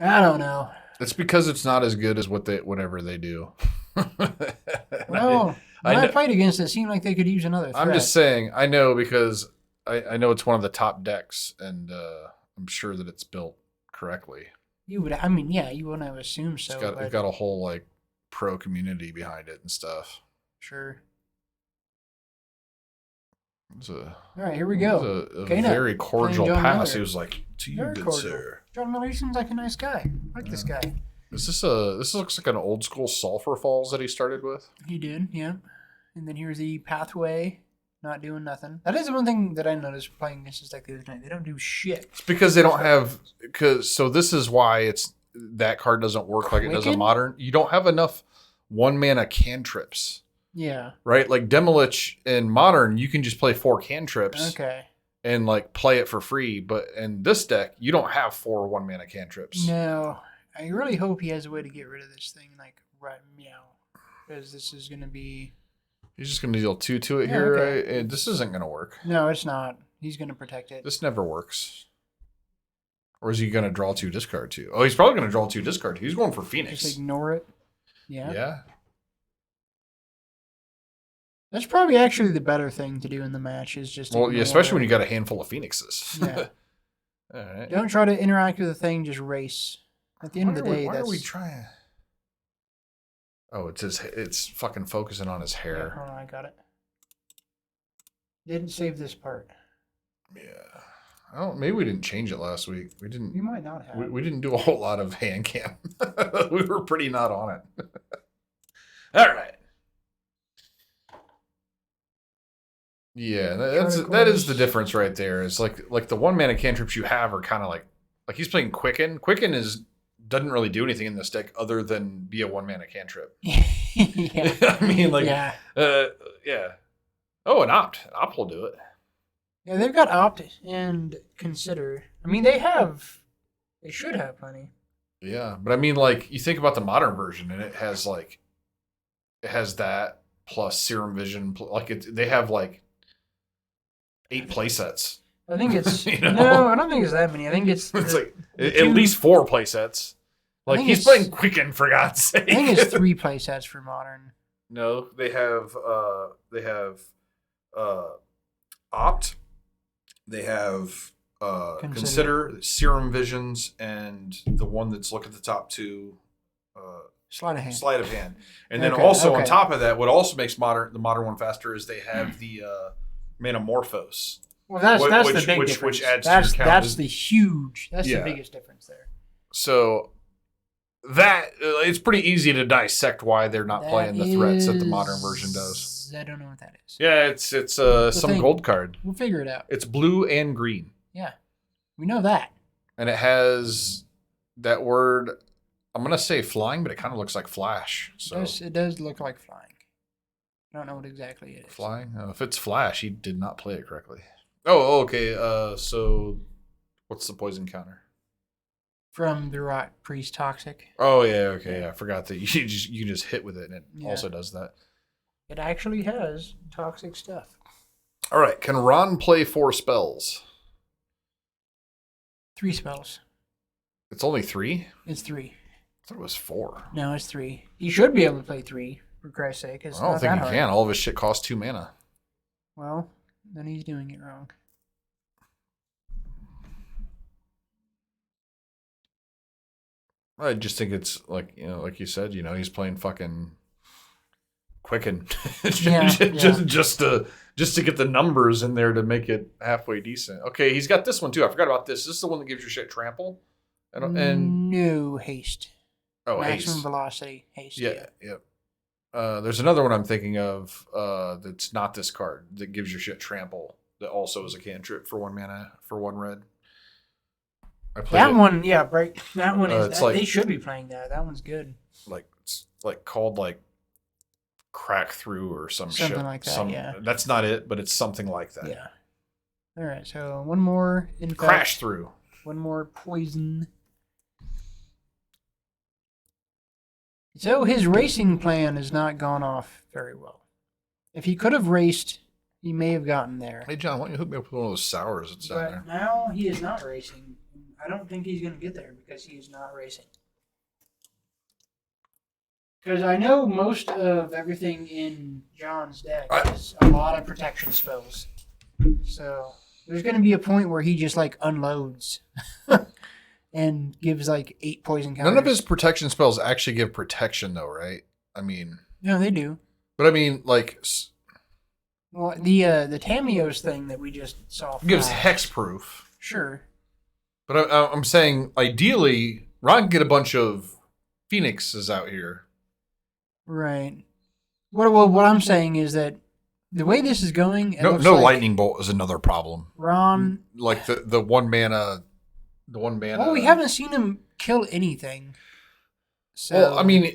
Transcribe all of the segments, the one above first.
I don't know. It's because it's not as good as whatever they do. Well, when I played against it, seemed like they could use another threat. I'm just saying, I know because I know it's one of the top decks, and I'm sure that it's built correctly. You would, I mean, yeah, you wouldn't have assumed so. It's got a whole like pro community behind it and stuff. Sure. All right, here we go. A very cordial pass. Miller. He was like, "To you, very good cordial. sir." John Miller seems like a nice guy. I like this guy. This looks like an old school Sulphur Falls that he started with. He did, yeah. And then here's the Pathway, not doing nothing. That is the one thing that I noticed playing against this deck the other night. They don't do shit. It's because they don't have so this is why that card doesn't work like it does in Modern. You don't have enough 1-mana cantrips. Yeah. Right? Like Demolich in Modern, you can just play 4 cantrips. Okay. And like play it for free. But in this deck, you don't have 4 1-mana cantrips. No. I really hope he has a way to get rid of this thing like right meow. Because this is gonna be he's just gonna deal 2 to it here, right? And this isn't gonna work. No, it's not. He's gonna protect it. This never works. Or is he gonna draw 2 discard 2? Oh, he's probably gonna draw 2 discard 2. He's going for Phoenix. Just ignore it. Yeah. Yeah. That's probably actually the better thing to do in the match is just especially when you got a handful of Phoenixes. Yeah. All right. Don't try to interact with the thing, just race. At the end of the day, why are we trying? Oh, it's fucking focusing on his hair. Yeah, hold on, I got it. Didn't save this part. Yeah. Maybe we didn't change it last week. We didn't. You might not have. We didn't do a whole lot of hand cam. We were pretty not on it. All right. Yeah, that is the difference right there. It's like the 1-mana cantrips you have are kind of like he's playing Quicken. Quicken doesn't really do anything in this deck other than be a 1-mana cantrip. Yeah. I mean, like, yeah. Oh, an Opt. Opt will do it. Yeah, they've got Opt and Consider. I mean, they should have plenty. Yeah, but I mean, like, you think about the Modern version, and it has that plus Serum Vision. They have like 8 playsets. I think it's no, I don't think it's that many. I think it's like at least 4 playsets. Like he's playing Quicken for God's sake. I think it's 3 playsets for Modern. No, they have Opt. They have Consider, Serum Visions, and the one that's look at the top 2. Sleight of hand. And then also on top of that, what also makes the modern one faster is they have the Manamorphose. Well, that's the big difference. Which adds to your count. That's the biggest difference there. So it's pretty easy to dissect why they're not playing the threats that the modern version does. I don't know what that is. Yeah, it's some gold card. We'll figure it out. It's blue and green. Yeah, we know that. And it has that word. I'm gonna say flying, but it kind of looks like flash. So it does look like flying. I don't know what exactly it is. Flying? If it's flash, he did not play it correctly. Oh, okay. So what's the poison counter? From the Rotpriest Toxic. Oh yeah, okay. Yeah, I forgot that you just hit with it, and it also does that. It actually has toxic stuff. All right. Can Ron play 4 spells? 3 spells. It's only 3? It's 3. I thought it was 4. No, it's 3. You should be able to play 3, for Christ's sake. I don't think he can. All of his shit costs 2 mana. Well, then he's doing it wrong. I just think it's like you said, he's playing fucking Quicken just to get the numbers in there to make it halfway decent. Okay, he's got this one too. I forgot about this. This is the one that gives your shit trample and no haste. Oh, maximum haste. Velocity haste. Yeah. There's another one I'm thinking of that's not this card that gives your shit trample that also is a cantrip for 1 mana for 1 red. That one, yeah, right. That one is. They should be playing that. That one's good. It's called crack through or some shit. Something like that. Yeah. That's not it, but it's something like that. Yeah. All right. So one more. Crash through. One more poison. So his racing plan has not gone off very well. If he could have raced, he may have gotten there. Hey John, why don't you hook me up with one of those sours that's down there? But now he is not racing. I don't think he's going to get there because he is not racing. Because I know most of everything in John's deck is a lot of protection spells. So there's going to be a point where he just like unloads and gives like 8 poison counters. None of his protection spells actually give protection, though, right? I mean, no, they do. But I mean, like, well, the Tamios thing that we just saw gives hexproof. Sure. But I'm saying, ideally, Ron can get a bunch of Phoenixes out here. Right. What I'm saying is that the way this is going, no like lightning bolt is another problem. Ron, like the one mana, Well, we haven't seen him kill anything. So well, I mean,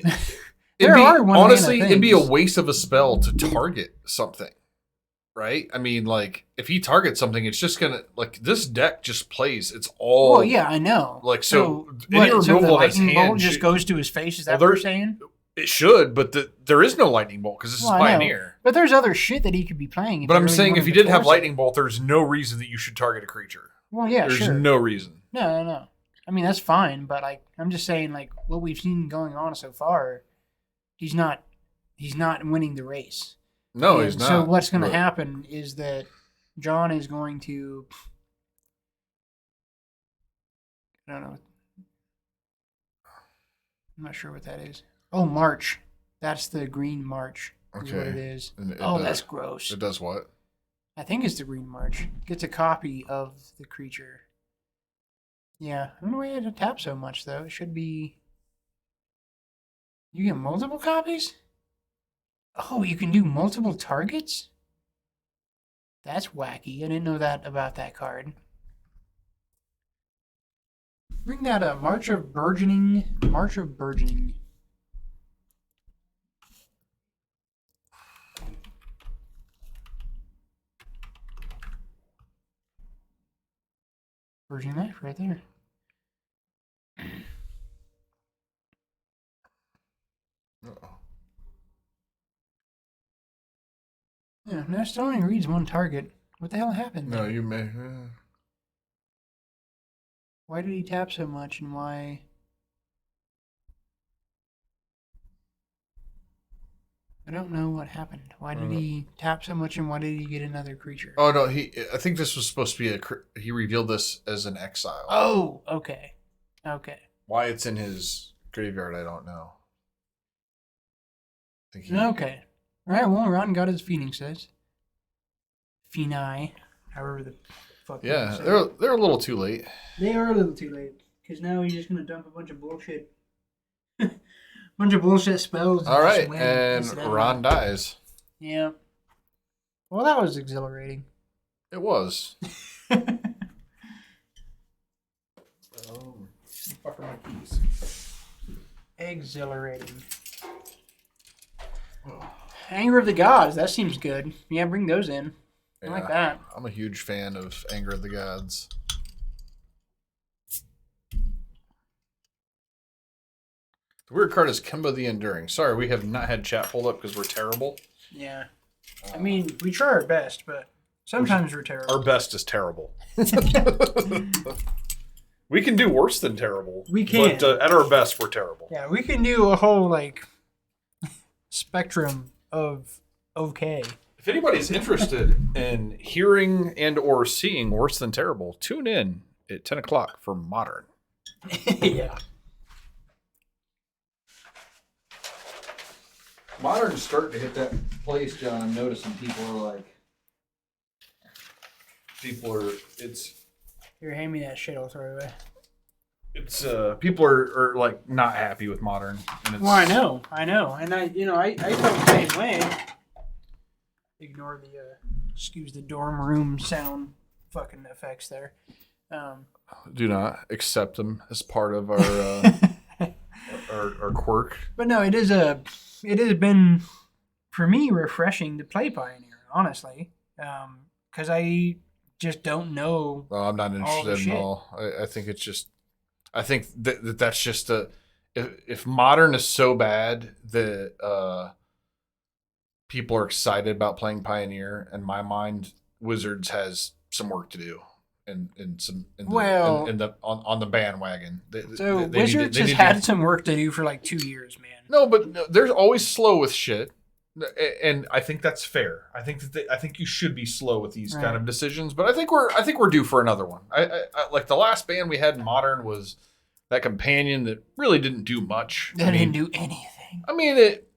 honestly, it'd be a waste of a spell to target something, right? I mean, like if he targets something, it's just gonna like this deck just plays. It's all. Well, yeah, I know. Like so any removal of his hand just goes to his face. Is that what you're saying? It should, but there is no lightning bolt because this is Pioneer. But there's other shit that he could be playing. But I'm saying if you did have lightning bolt, there's no reason that you should target a creature. Well, yeah, there's no reason. No. I mean that's fine, but I'm just saying like what we've seen going on so far, he's not winning the race. No, he's not. So what's going to happen is that John is going to. I don't know. I'm not sure what that is. Oh, March. That's the green March. Is what it is. That's gross. It does what? I think it's the green March. Gets a copy of the creature. Yeah. I don't know why you had to tap so much, though. It should be... You get multiple copies? Oh, you can do multiple targets? That's wacky. I didn't know that about that card. Bring that up. March of Burgeoning. Burgeoning Knife right there. Uh-oh. Yeah, no, it still only reads one target. What the hell happened there? No, you may... Why did he tap so much and why... I don't know what happened. Why did he tap so much and why did he get another creature? Oh, no, I think this was supposed to be he revealed this as an exile. Oh, okay. Why it's in his graveyard, I don't know. Okay. All right, well, Ron got his Phoenixes. Phoeni, however the fuck. Yeah, they're a little too late. They are a little too late because now he's just gonna dump a bunch of bullshit, bunch of bullshit spells. All right, and Ron dies. Yeah. Well, that was exhilarating. It was. Fuck my keys. Exhilarating. Anger of the Gods. That seems good. Yeah, bring those in. I like that. I'm a huge fan of Anger of the Gods. The weird card is Kemba the Enduring. Sorry, we have not had chat pulled up because we're terrible. Yeah. I mean, we try our best, but sometimes we're terrible. Our best is terrible. We can do worse than terrible. We can. But at our best, we're terrible. Yeah, we can do a whole, spectrum of okay. If anybody's interested in hearing and or seeing worse than terrible, tune in at 10 o'clock for Modern. Yeah. Modern's starting to hit that place, John. I'm noticing people are Here, hand me that shit, I'll throw it away. It's people are not happy with Modern. And it's, well, I know, and I felt the same way. Ignore the excuse the dorm room sound fucking effects there. Do not accept them as part of our our quirk. But no, it has been for me refreshing to play Pioneer, honestly, because I just don't know. Well, I'm not interested at all. I think it's just. I think that's just if Modern is so bad that people are excited about playing Pioneer, in my mind, Wizards has some work to do. on the bandwagon. Wizards has had some work to do for like 2 years, man. No, but they're always slow with shit, and I think that's fair. I think you should be slow with these kind of decisions, but I think we're due for another one. I like the last ban we had in Modern was that companion that really didn't do much. That didn't do anything. I mean it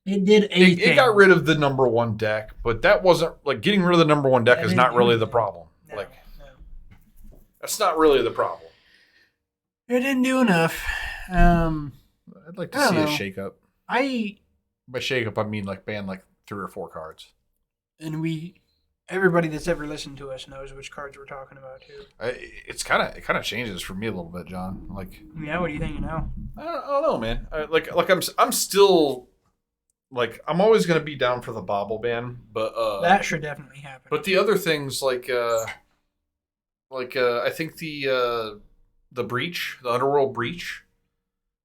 did anything. It got rid of the number one deck, but that wasn't like getting rid of the number one deck is not really the problem. No. That's not really the problem. It didn't do enough. I'd like to see a shakeup. By shakeup, I mean like ban like 3 or 4 cards. And everybody that's ever listened to us knows which cards we're talking about too. It kind of changes for me a little bit, John. Like, yeah, what do you think now? I don't know, man. I'm still like I'm always gonna be down for the bobble ban, but that should definitely happen. But the other things like I think the breach, the underworld breach.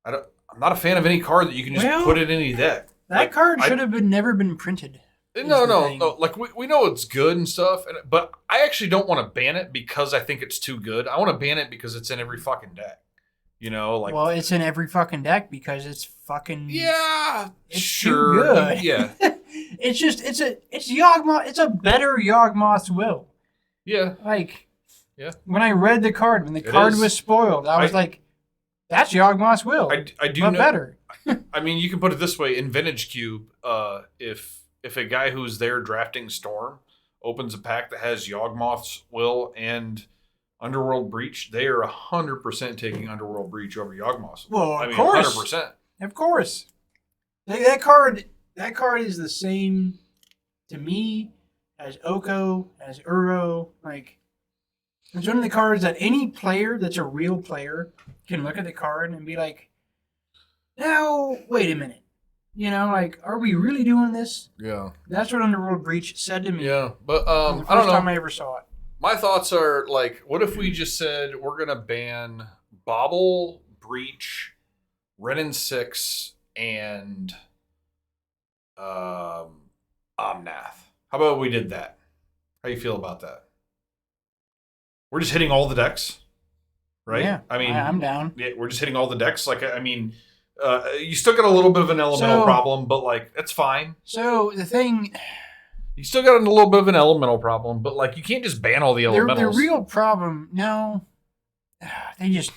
I'm not a fan of any card that you can just put it in any deck. That card should have never been printed. No. Like we know it's good and stuff, but I actually don't want to ban it because I think it's too good. I want to ban it because it's in every fucking deck. You know, like well, it's in every fucking deck because it's fucking it's sure too good. Yeah, it's Yawgmoth. It's a better Yawgmoth's Will. Yeah, like when I read the card when the card was spoiled, I was like, that's Yawgmoth's Will. I do but know better. I mean, you can put it this way: in Vintage Cube, if a guy who's there drafting Storm opens a pack that has Yawgmoth's Will and Underworld Breach, they are 100% taking Underworld Breach over Yawgmoth's Will. Well, of course, 100%. Of course, that card is the same to me as Oko, as Uro. Like, it's one of the cards that any player that's a real player can look at the card and be like, now, wait a minute. You know, like, are we really doing this? Yeah. That's what Underworld Breach said to me. Yeah, but the I don't know. first time I ever saw it. My thoughts are, like, what if we just said we're going to ban Bobble, Breach, Renin 6, and Omnath? How about we did that? How you feel about that? We're just hitting all the decks, right? Yeah, I mean, I'm down. Yeah, we're just hitting all the decks. Like, I mean, you still got a little bit of an elemental problem, but like that's fine. So the thing, you still got a little bit of an elemental problem, but like you can't just ban all the elementals. The real problem, no, they just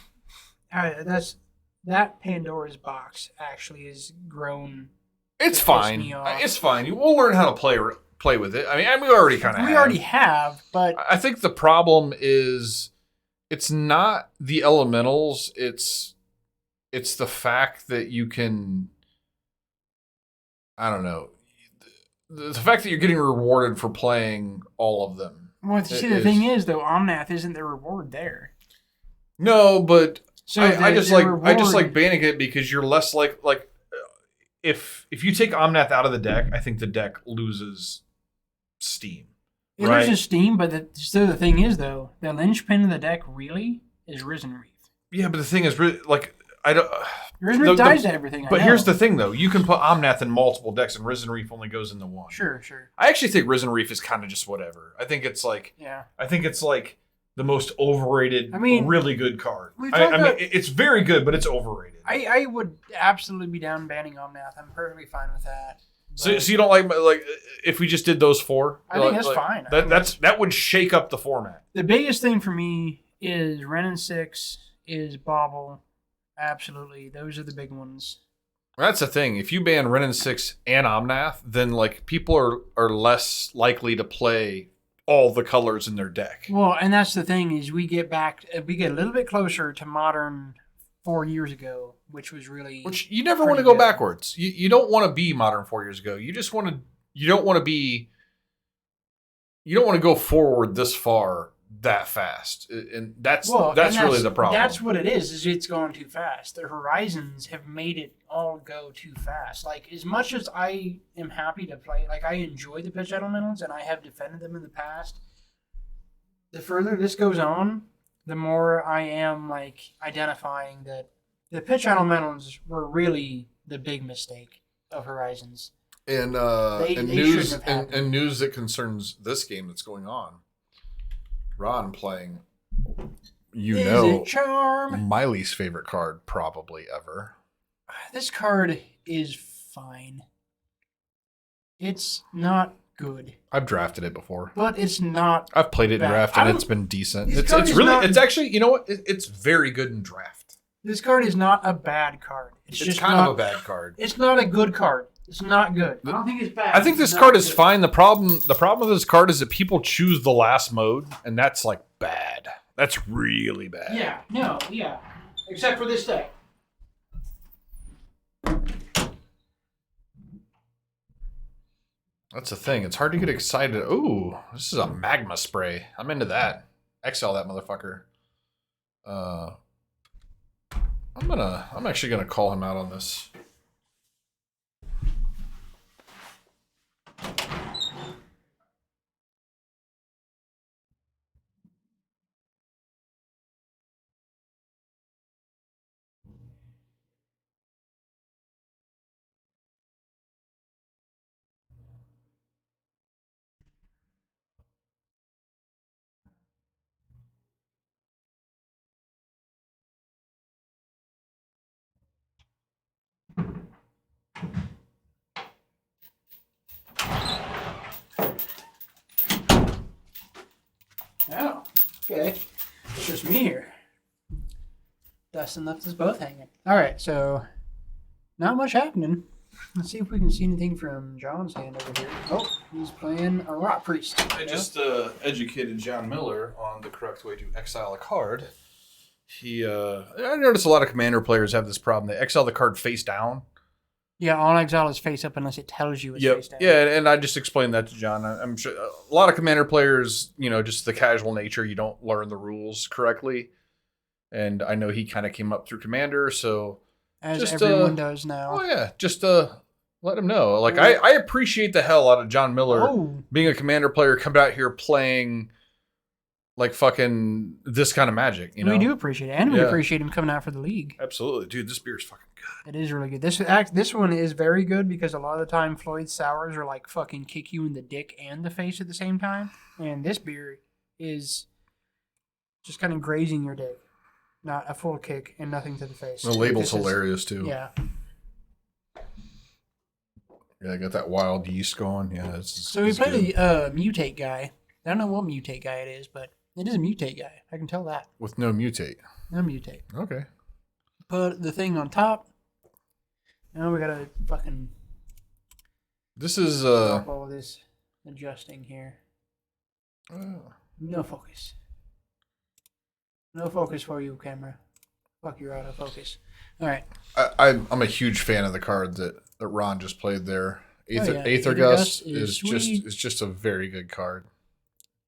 that Pandora's box actually has grown. It's fine. It's fine. We'll learn how to play with it. I mean, we already kind of have. We already have, but I think the problem is it's not the elementals. It's the fact that you can, I don't know, the fact that you're getting rewarded for playing all of them. Well, see, the thing is, though, Omnath isn't the reward there. No, but so I just like banning it because you're less like if you take Omnath out of the deck, I think the deck loses steam. It loses steam, but the thing is, though, the linchpin of the deck really is Risen Reef. Yeah, but the thing is, like, I don't. Risen Reef dies to everything. But here's the thing, though: you can put Omnath in multiple decks, and Risen Reef only goes into one. Sure. I actually think Risen Reef is kind of just whatever. I think it's like, I think it's like the most overrated, really good card. I mean, it's very good, but it's overrated. I would absolutely be down banning Omnath. I'm perfectly fine with that. So you don't like if we just did those 4? I think that's fine. That would shake up the format. The biggest thing for me is Renin 6, is Bobble. Absolutely, those are the big ones. That's the thing. If you ban Renin 6 and Omnath, then like people are less likely to play all the colors in their deck. Well, and that's the thing is we get a little bit closer to Modern 4 years ago, which was really you never want to go backwards. You don't want to be Modern 4 years ago. You just want to. You don't want to go forward this far that fast, and that's really the problem. That's what it is it's going too fast. The Horizons have made it all go too fast. Like, as much as I am happy to play, like, I enjoy the pitch elementals and I have defended them in the past, the further this goes on, the more I am like identifying that the pitch elementals were really the big mistake of Horizons. And news that concerns this game that's going on. Ron playing Izzet charm. My least favorite card probably ever. This card is fine. It's not good. I've drafted it before. But it's not I've played it in bad. draft and it's been decent. This It's card is really not- it's actually, you know what? It's very good in draft. This card is not a bad card. It's just kind not, of a bad card. It's not a good card. It's not good. I don't think it's bad. I think this card is fine. The problem with this card is that people choose the last mode, and that's like bad. That's really bad. Yeah, no, yeah. Except for this deck. That's the thing. It's hard to get excited. Ooh, this is a magma spray. I'm into that. Exile that motherfucker. I'm actually gonna call him out on this. Oh, okay. It's just me here. Dustin left us both hanging. All right, so not much happening. Let's see if we can see anything from John's hand over here. Oh, he's playing a Rotpriest. I just educated John Miller on the correct way to exile a card. I noticed a lot of Commander players have this problem. They exile the card face down. Yeah, on exile is face up unless it tells you it's face down. Yeah, and I just explained that to John. I'm sure a lot of Commander players, just the casual nature, you don't learn the rules correctly. And I know he kind of came up through Commander, so As just, everyone does now. oh yeah, just let him know. Like I appreciate the hell out of John Miller being a Commander player, coming out here playing like fucking this kind of Magic. You know, we do appreciate it, and we appreciate him coming out for the league. Absolutely, dude. This beer is fucking good. It is really good. This one is very good because a lot of the time Floyd sours are like fucking kick you in the dick and the face at the same time, and this beer is just kind of grazing your dick, not a full kick and nothing to the face. The label's hilarious too. Yeah. Yeah, I got that wild yeast going. Yeah. So we played the mutate guy. I don't know what mutate guy it is, but it is a mutate guy. I can tell that. With no mutate. No mutate. Okay. Put the thing on top. Now we gotta fucking. This is stop all of this adjusting here. Oh. No focus. No focus for you, camera. Fuck your autofocus. All right. I'm a huge fan of the card that Ron just played there. Aether Gust is just a very good card.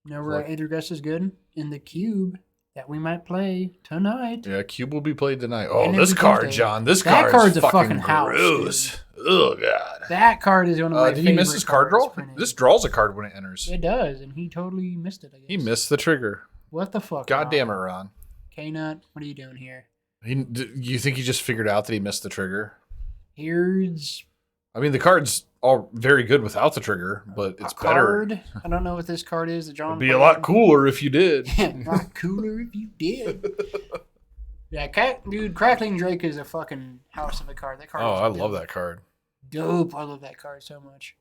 Now we're Aether Gust is good in the cube that we might play tonight. Yeah, cube will be played tonight. Oh, And this every card, Tuesday. John. This That card's a fucking house. gross. Oh god. That card is one of my Did favorite he miss his card cards draw? printed. This draws a card when it enters. It does, and he totally missed it, I guess. He missed the trigger. What the fuck? God damn it, Ron. K-Nut, what are you doing here? You think he just figured out that he missed the trigger? Here's I mean, the card's all very good without the trigger, but it's better. card. I don't know what this card is. The John It'd be a lot cooler if you did. Yeah, a lot cooler if you did. Yeah, dude, Crackling Drake is a fucking house of a card. That card. Oh, is I dope. love that card. Dope. I love that card so much.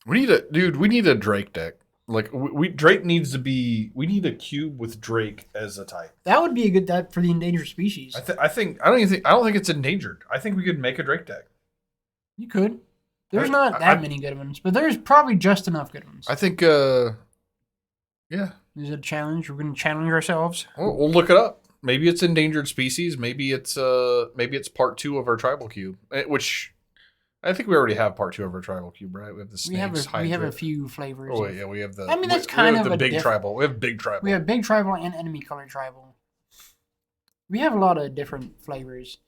We need a Drake deck. Like Drake needs to be. We need a cube with Drake as a type. That would be a good deck for the endangered species. I don't think it's endangered. I think we could make a Drake deck. You could. There's not that many good ones, but there's probably just enough good ones. I think. Yeah. Is it a challenge? We're going to challenge ourselves. We'll look it up. Maybe it's endangered species. Maybe it's part 2 of our tribal cube, which I think we already have part 2 of our tribal cube, right? We have the snakes. We have a few flavors. Oh wait, yeah, we have the. I mean, that's kind of the a big tribal. We have big tribal. We have big tribal and enemy color tribal. We have a lot of different flavors.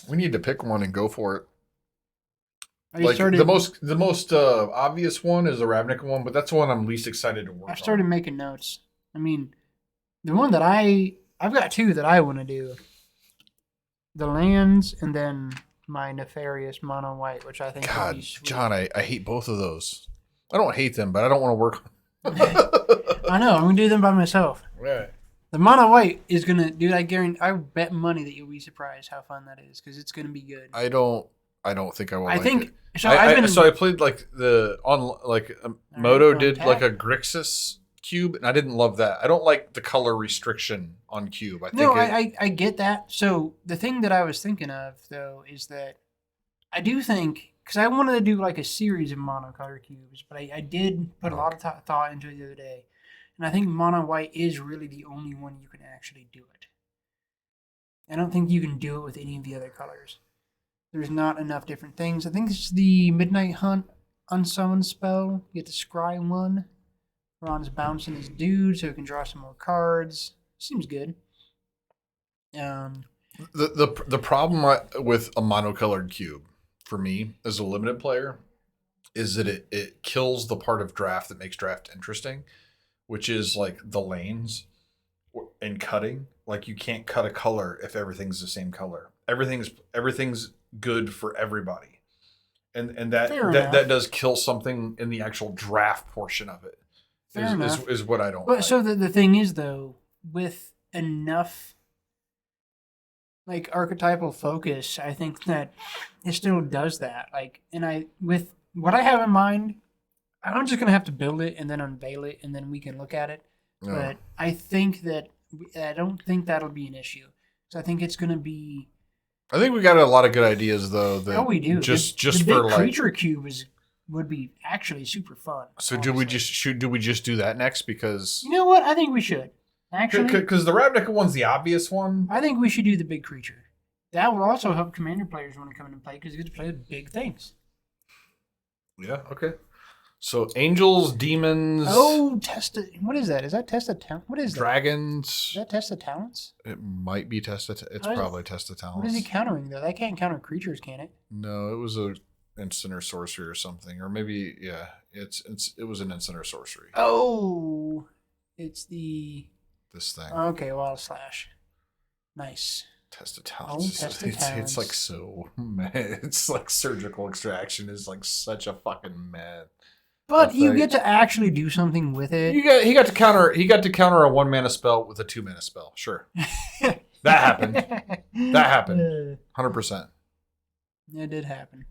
We need to pick one and go for it. Like the most obvious one is the Ravnica one, but that's the one I'm least excited to work on. I started making notes. I mean, the one that I've got 2 that I want to do. The lands and then my nefarious mono white, which I think would God, be sweet. John, I hate both of those. I don't hate them, but I don't want to work. I know. I'm gonna do them by myself. Right. The mono white is gonna, dude. I guarantee. I bet money that you'll be surprised how fun that is because it's gonna be good. I don't think I will. I like think it. so. I played like Moto did like a Grixis cube, and I didn't love that. I don't like the color restriction on cube. I get that. So the thing that I was thinking of though is that I do think because I wanted to do like a series of monocolor cubes, but I did put a lot of thought into it the other day. And I think mono white is really the only one you can actually do it. I don't think you can do it with any of the other colors. There's not enough different things. I think it's the Midnight Hunt unsummon spell. You get the scry 1. Ron's bouncing his dude so he can draw some more cards. Seems good. The problem with a monocolored cube for me as a limited player is that it kills the part of draft that makes draft interesting, which is like the lanes and cutting. Like you can't cut a color if everything's the same color. Everything's good for everybody, and that does kill something in the actual draft portion of it. Is what I don't. But like. so the thing is though, with enough like archetypal focus, I think that it still does that. Like, and with what I have in mind. I'm just going to have to build it and then unveil it, and then we can look at it. No. But I think that I don't think that'll be an issue. So I think it's going to be. I think we got a lot of good ideas though. We do. Just the for big like creature cube would be actually super fun. So honestly. Do we just do that next? Because you know what? I think we should actually because the Ravnica one's the obvious one. I think we should do the big creature. That will also help commander players want to come in and play because you get to play with big things. Yeah. Okay. So angels, demons. Oh, what is that? Is that test of talent? What is dragons? Is that test of talents? It might be test of. It's probably test of talents. What is he countering though? That can't counter creatures, can it? No, it was a instant or sorcery or something, or maybe it was an instant or sorcery. Oh, it's this thing. Okay, Wild Slash. Nice. Test of talents. It's like so mad. It's like surgical extraction is like such a fucking mad. But you get to actually do something with it. He got to counter a 1 mana spell with a 2 mana spell. Sure. That happened. 100%. It did happen.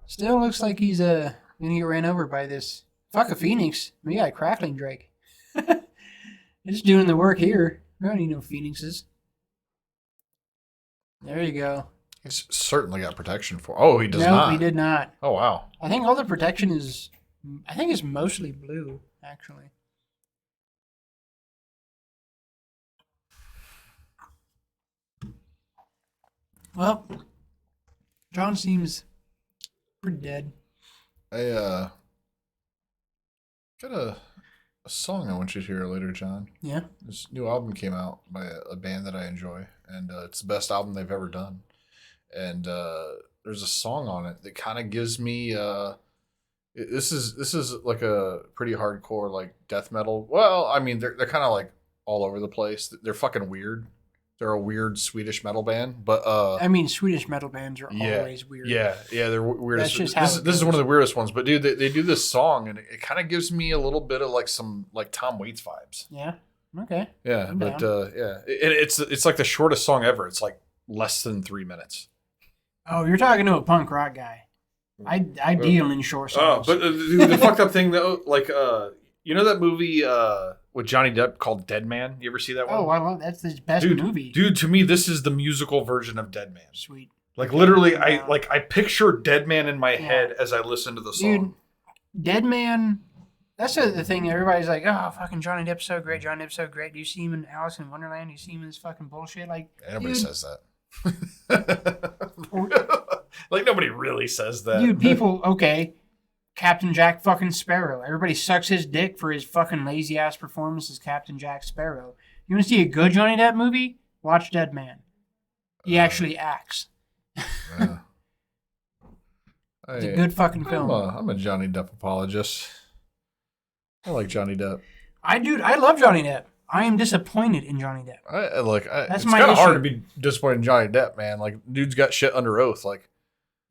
Still looks like he's gonna get ran over by this. Fuck a Phoenix. We got a Crackling Drake. It's doing the work here. I don't need no Phoenixes. There you go. He's certainly got protection for. Oh, he does not. No, he did not. Oh, wow. I think all the protection is. I think it's mostly blue, actually. Well, John seems pretty dead. I got a song I want you to hear later, John. Yeah. This new album came out by a band that I enjoy, and it's the best album they've ever done. And there's a song on it that kind of gives me this is like a pretty hardcore like death metal. Well, I mean they're kind of like all over the place. They're fucking weird. They're a weird Swedish metal band, but I mean Swedish metal bands are always weird. Yeah, they're weird. That's just this is one of the weirdest ones. But dude, they do this song and it kind of gives me a little bit of like some like Tom Waits vibes. Yeah. Okay. Yeah, it's like the shortest song ever. It's like less than 3 minutes. Oh, you're talking to a punk rock guy. I deal in short songs. Oh, but the fucked up thing though, like you know that movie with Johnny Depp called Dead Man? You ever see that one? Oh, I love that's the best movie. Dude, to me, this is the musical version of Dead Man. Sweet. Like literally, I picture Dead Man in my head as I listen to the song. Dude, Dead Man. That's the thing. Everybody's like, "Oh, fucking Johnny Depp's so great. Johnny Depp's so great. Do you see him in Alice in Wonderland? Do you see him in this fucking bullshit?" Like, nobody says that. Like nobody really says that. Dude, people, okay. Captain Jack fucking Sparrow. Everybody sucks his dick for his fucking lazy ass performance as Captain Jack Sparrow. You want to see a good Johnny Depp movie? Watch Dead Man. He actually acts. Yeah. It's a good fucking film. I'm a Johnny Depp apologist. I like Johnny Depp. I love Johnny Depp. I am disappointed in Johnny Depp. It's kind of hard to be disappointed in Johnny Depp, man. Like, dude's got shit under oath. Like,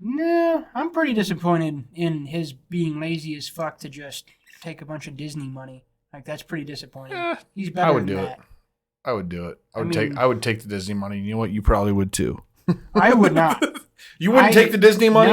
no, I'm pretty disappointed in his being lazy as fuck to just take a bunch of Disney money. Like, that's pretty disappointing. Yeah, he's better I would than do that. it. I would do it. I mean, would take the Disney money. You know what? You probably would too. I would not. You wouldn't take the Disney money?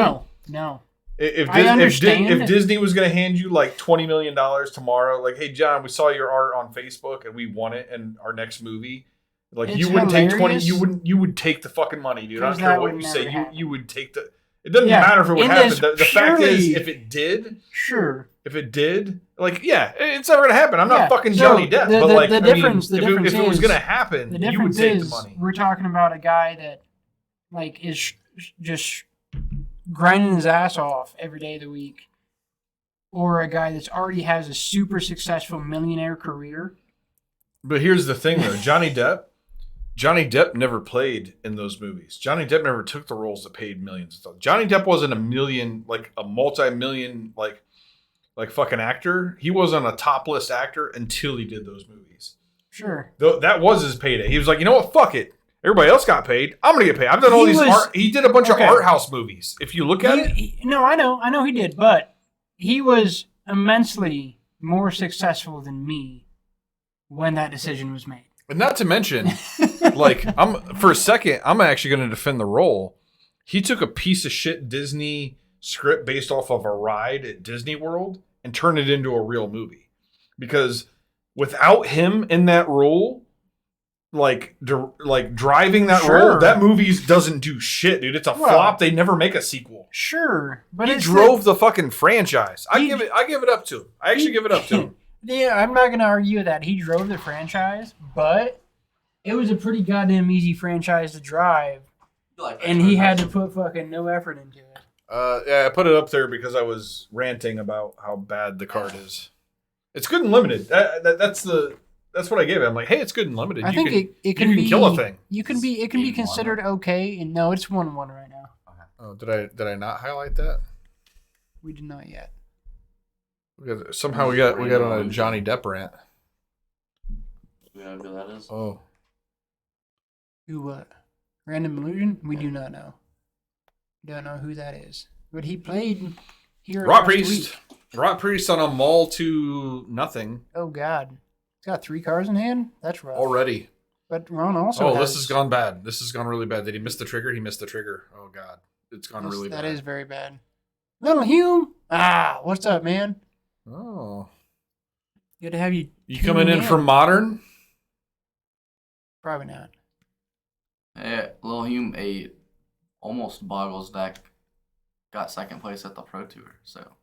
No. If I understand. If Disney was going to hand you like $20 million tomorrow, like, hey John, we saw your art on Facebook and we want it in our next movie. Like It's you wouldn't take 20. hilarious. You would take the fucking money, dude. I don't Because care that what would you never say. happen. You would take the. It doesn't Yeah, matter if it would it happen. is The fact is, purely- if it did, Sure. if it did, like, yeah, it's never gonna happen. I'm Yeah, not fucking so Johnny Depp, the- but the- like, the I mean, difference- the if difference it was is- gonna happen, The you would difference take the is money. we're talking about a guy that like is just grinding his ass off every day of the week, or a guy that's already has a super successful millionaire career. But here's the thing, though, Johnny Depp never played in those movies. Johnny Depp never took the roles that paid millions. Johnny Depp wasn't a multi-million, like fucking actor. He wasn't a top list actor until he did those movies. Sure. Though that was his payday. He was like, you know what? Fuck it. Everybody else got paid. I'm gonna get paid. I've done all these art. He did a bunch of art house movies. If you look at it, No, I know he did, but he was immensely more successful than me when that decision was made. and not to mention, like, for a second, I'm actually going to defend the role. He took a piece of shit Disney script based off of a ride at Disney World and turned it into a real movie. Because without him in that role, like driving that role, that movie doesn't do shit, dude. It's a flop. They never make a sequel. Sure, but He drove the fucking franchise. I give it up to him. I actually give it up to him. Yeah, I'm not going to argue that he drove the franchise, but it was a pretty goddamn easy franchise to drive, and he had to put fucking no effort into it. Yeah, I put it up there because I was ranting about how bad the card is. It's good and limited. That's what I gave it. I'm like, hey, it's good and limited. I think it can you be can kill a thing. It can be considered okay, and no, it's 1-1 right now. Oh, did I not highlight that? We did not yet. Somehow we got on a Johnny Depp rant. We know who that is? Oh, Who what? Random Illusion? We do not know. Don't know who that is. But he played here last Rotpriest. week. Rotpriest on a Maul to nothing Oh God, he's got 3 cards in hand. That's rough. already. But Ron also. This has gone bad. This has gone really bad. Did he miss the trigger? He missed the trigger. Oh God, it's gone really bad. That is very bad. Little Hume. What's up, man? Oh, Good to have you. you coming in for modern? Probably not. Hey, Lil Hume, a almost Boggles deck, got second place at the Pro Tour, so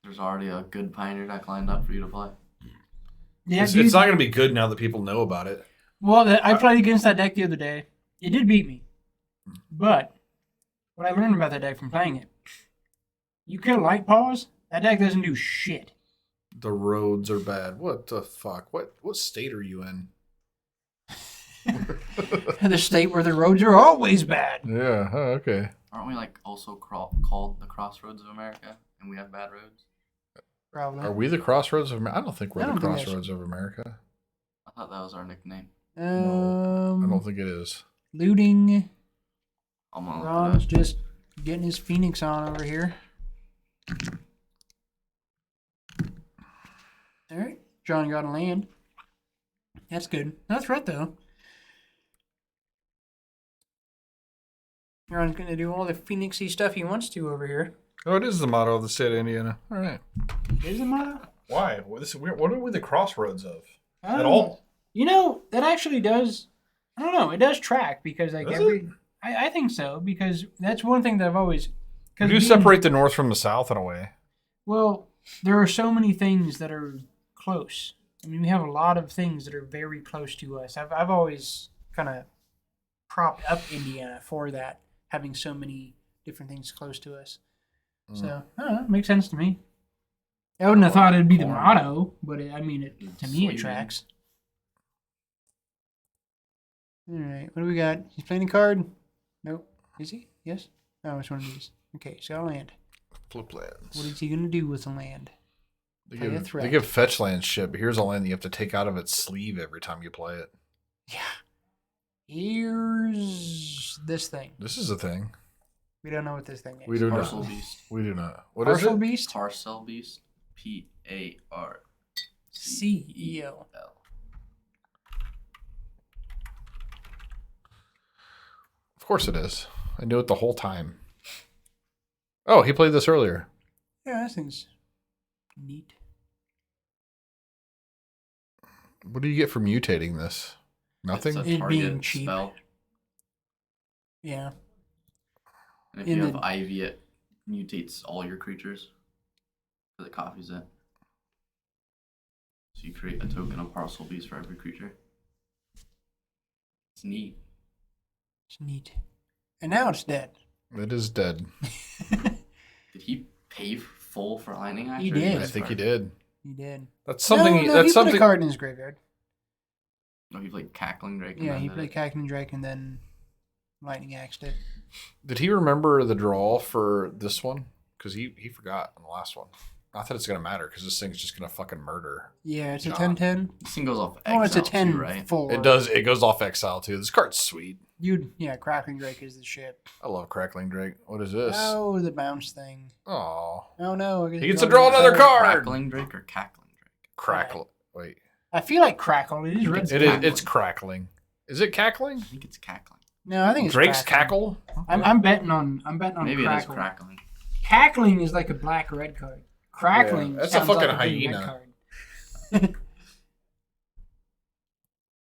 there's already a good Pioneer deck lined up for you to play. Yeah, It's not going to be good now that people know about it. Well, I played against that deck the other day. It did beat me. But what I learned about that deck from playing it, you kill Light Paws, that deck doesn't do shit. The roads are bad. What the fuck? What state are you in? The state where the roads are always bad. Yeah. Oh, okay. Aren't we like also called the Crossroads of America, and we have bad roads? Probably. Are we the crossroads of America? I don't think we're I the don't think that's- crossroads of America. I thought that was our nickname. I don't think it is. Looting. I'm gonna look Ron's it up. just getting his Phoenix on over here. All right. John got a land. That's good. No threat, though. Ron's going to do all the Phoenixy stuff he wants to over here. Oh, it is the motto of the state of Indiana. All right. Is the motto? Why? What are we the crossroads of? I don't At know. all? You know, that actually does. I don't know. It does track because like Does every. it? I think so because that's one thing that I've always. We do separate the north from the south in a way. Well, there are so many things that are close. I mean, we have a lot of things that are very close to us. I've always kind of propped up Indiana for that, having so many different things close to us. So, I don't know, it makes sense to me. I wouldn't have thought it'd be the motto, but to me it tracks. All right, what do we got? He's playing a card? Nope. Is he? Yes? No, it's one of these. Okay, he's got a land. Flip lands. What is he going to do with the land? They give fetch land shit, but here's a land that you have to take out of its sleeve every time you play it. Yeah. Here's this thing. This is a thing. We don't know what this thing is. We do Parcel not. Beast. We do not. What is Parcel it? Beast? Parcel Beast. PARCEL. CEO. Of course it is. I knew it the whole time. Oh, he played this earlier. Yeah, that thing's neat. What do you get for mutating this? Nothing? It's a It target being cheap. spell. Yeah. And if In you have the- Ivy, it mutates all your creatures. Because it copies it. So you create a token of Parcel Beast for every creature. It's neat. It's neat. And now it's dead. It is dead. Did he pay full for Lightning Action? He did. I think he did. He did. That's something. No, that's he something. put a card in his graveyard. No, he played Cackling Drake. Yeah, he played Cackling Drake and then Lightning Axed it. Did he remember the draw for this one? Because he forgot on the last one. Not that it's gonna matter, because this thing's just gonna fucking murder. Yeah, it's a John. 10-10. This thing goes off Oh, it's a Exile 10 too, right? full. It does. It goes off exile too. This card's sweet. Yeah, Crackling Drake is the shit. I love Crackling Drake. What is this? Oh, the bounce thing. Oh, Oh no. he gets to draw another card. Crackling Drake or Cackling Drake? Crackle. Wait. I feel like Crackle. It is red. It is. It's crackling. Is it cackling? I think it's Cackling. No, I think it's Drake's Crackling. cackle. I'm betting on. Maybe it is Crackle. Crackling. Cackling is like a black red card. Crackling. Yeah, that's a sounds fucking like a big red hyena. card.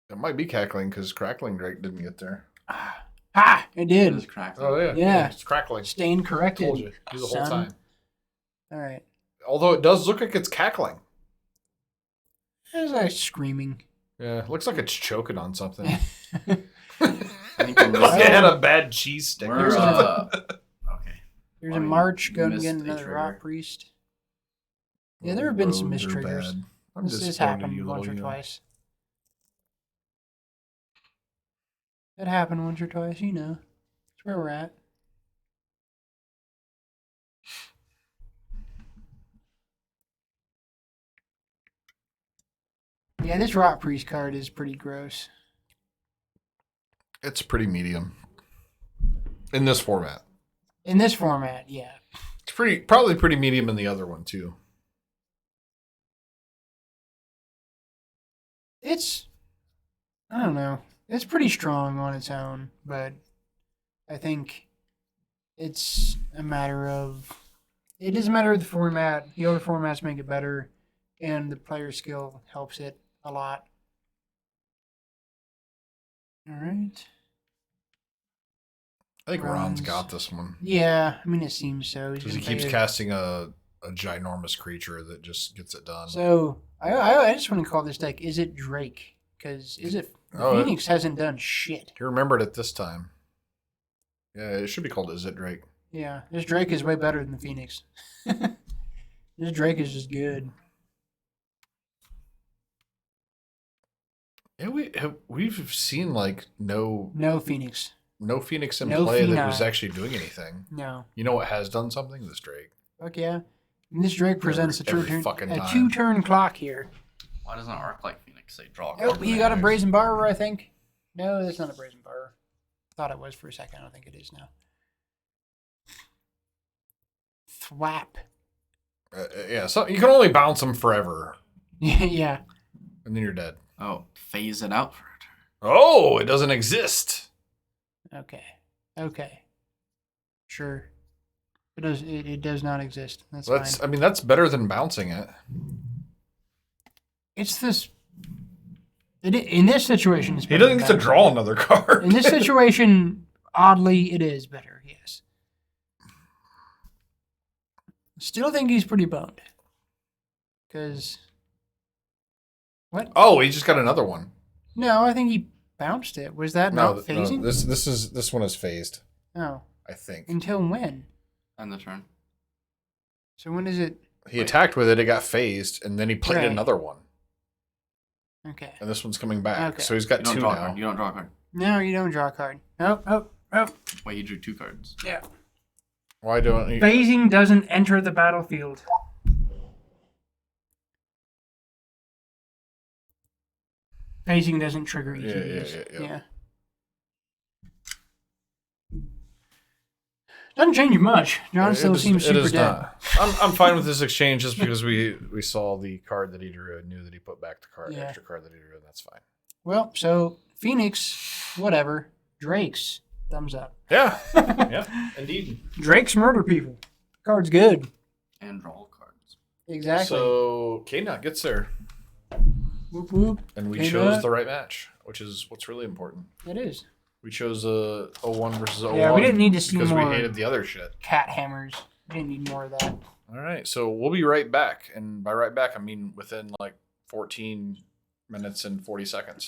It might be cackling because Crackling Drake didn't get there. Ah, it It did. is Crackling. Oh yeah. Yeah. It's crackling. Staying corrected. Told you. He's the whole son. time. All right. Although it does look like it's cackling. There's like screaming. Yeah, it looks like it's choking on something. I think we Like missed it had it. a bad cheese stick or We're, something. okay. There's Well, a you March going to missed get a another trigger. Rotpriest. Yeah, there have been some Roads are mistriggers. bad. I'm This has disappointed happened you, once or little you. twice. It happened once or twice, you know. That's where we're at. Yeah, this Rotpriest card is pretty gross. It's pretty medium. In this format. In this format, yeah. It's probably pretty medium in the other one too. It's, I don't know. It's pretty strong on its own, but I think it's a matter of, it is a matter of the format. The other formats make it better, and the player skill helps it a lot. All right. I think Ron's- Ron's got this one. Yeah, I mean, it seems so. He's Because he gonna keeps pay it. casting a ginormous creature that just gets it done. So, I just want to call this deck Izzet Drake, because Izzet Oh, Phoenix hasn't done shit. He remembered it this time. Yeah, it should be called Izzet Drake. Yeah, this Drake is way better than the Phoenix. This Drake is just good. Yeah, we've seen like no Phoenix. Phoenix in No play that was Phoenix. actually doing anything. No. You know what has done something? This Drake. Fuck yeah. And this Drake presents Every fucking a time. 2-turn clock here. Why doesn't Arc like Phoenix say draw a Oh, card? you got a Brazen Borrower, I think. No, that's not a Brazen Borrower. Thought it was for a second. I don't think it is now. Thwap. Yeah, so you can only bounce them forever, Yeah. and then you're dead. Oh, phase it out for a turn. Oh, it doesn't exist. Okay. Sure. It does not exist. That's That's fine. I mean that's better than bouncing it. It's this. In this situation, it's He better doesn't than get to Batman. draw another card. In this situation, oddly, it is better. Yes. Still think he's pretty boned. Because. What? Oh, he just got another one. No, I think he bounced it. Was that not phasing? This one is phased. No. I think Until when? End the turn. So when is it? he attacked with it. It got phased, and then he played Right. another one, Okay. and this one's coming back. Okay. So he's got You don't two draw a now. card. You don't draw a card. No, you don't draw a card. Oh. Wait, he drew 2 cards. Yeah. Why don't you? Phasing doesn't enter the battlefield. Phasing doesn't trigger ETBs. Yeah. Doesn't change much. John still seems it super is dead. not. I'm fine with this exchange just because we saw the card that he drew and knew that he put back the card, Yeah. extra card that he drew, and that's fine. Well, so Phoenix, whatever. Drake's Thumbs up. Yeah. Yeah. Indeed. Drake's murder people. Card's good. And draw cards. Exactly. So K-Nut gets there. Whoop whoop. And we K-Nut. chose the right match, which is what's really important. It is. We chose a 01 versus 01. Yeah, we didn't need to see because more we hated the other shit. cat hammers. We didn't need more of that. All right, so we'll be right back. And by right back, I mean within like 14 minutes and 40 seconds.